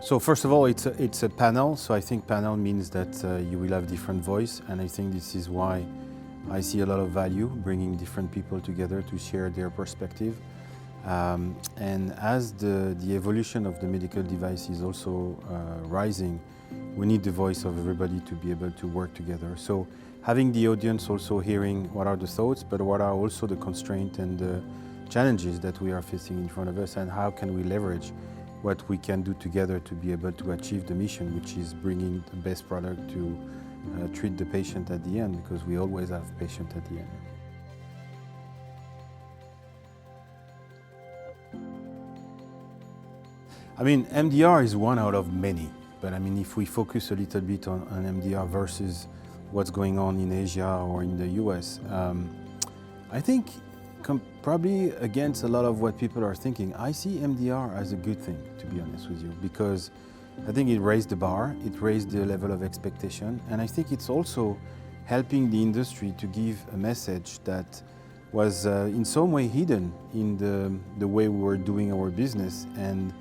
So first of all, it's a panel. So I think panel means that you will have different voice, and I think this is why I see a lot of value bringing different people together to share their perspective. And as the evolution of the medical device is also rising, we need the voice of everybody to be able to work together. So having the audience also hearing what are the thoughts, but what are also the constraints and the challenges that we are facing in front of us, and how can we leverage what we can do together to be able to achieve the mission, which is bringing the best product to treat the patient at the end, because we always have patient at the end. I mean, MDR is one out of many, but I mean, if we focus a little bit on MDR versus what's going on in Asia or in the US, I think probably against a lot of what people are thinking, I see MDR as a good thing, to be honest with you, because I think it raised the bar, it raised the level of expectation, and I think it's also helping the industry to give a message that was in some way hidden in the way we were doing our business, and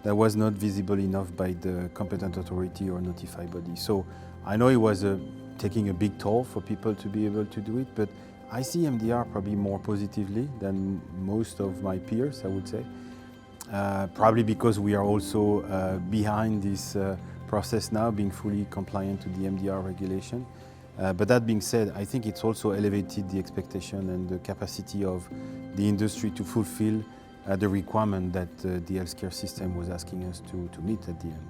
that was not visible enough by the competent authority or notified body. So I know it was taking a big toll for people to be able to do it, but I see MDR probably more positively than most of my peers, I would say. Probably because we are also behind this process now, being fully compliant to the MDR regulation. But that being said, I think it's also elevated the expectation and the capacity of the industry to fulfill the requirement that the healthcare system was asking us to meet at the end.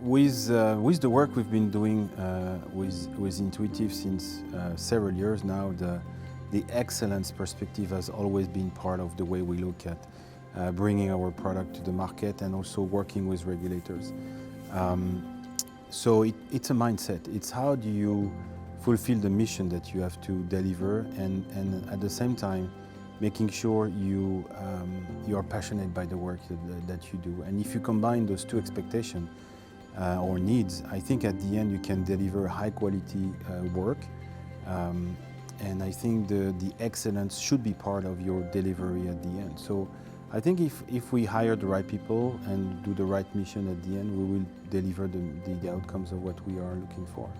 With the work we've been doing with Intuitive since several years now, the excellence perspective has always been part of the way we look at bringing our product to the market and also working with regulators. So it's a mindset. It's how do you fulfill the mission that you have to deliver, and at the same time making sure you are passionate by the work that you do. And if you combine those two expectations, or needs, I think at the end you can deliver high quality work, and I think the excellence should be part of your delivery at the end. So I think if we hire the right people and do the right mission at the end, we will deliver the outcomes of what we are looking for.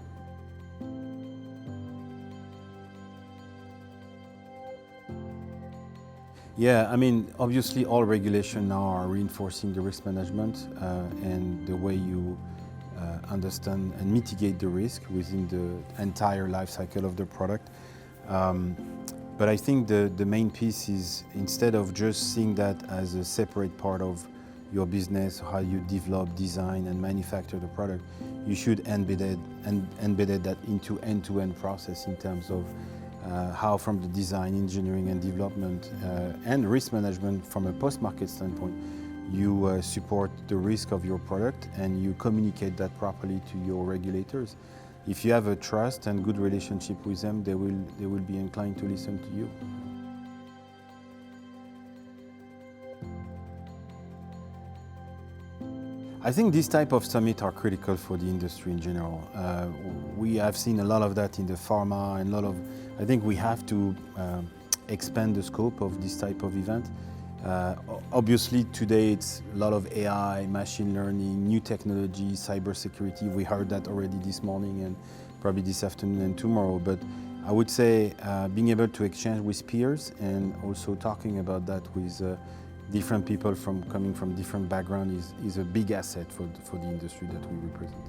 Yeah, I mean, obviously all regulations now are reinforcing the risk management and the way you understand and mitigate the risk within the entire life cycle of the product. But I think the main piece is, instead of just seeing that as a separate part of your business, how you develop, design and manufacture the product, you should embed that into end-to-end process in terms of how from the design, engineering and development and risk management from a post-market standpoint, you support the risk of your product and you communicate that properly to your regulators. If you have a trust and good relationship with them, they will be inclined to listen to you. I think these type of summits are critical for the industry in general. We have seen a lot of that in the pharma, and I think we have to expand the scope of this type of event. Obviously today it's a lot of AI, machine learning, new technology, cybersecurity. We heard that already this morning and probably this afternoon and tomorrow. But I would say being able to exchange with peers and also talking about that with different people coming from different backgrounds is a big asset for the industry that we represent.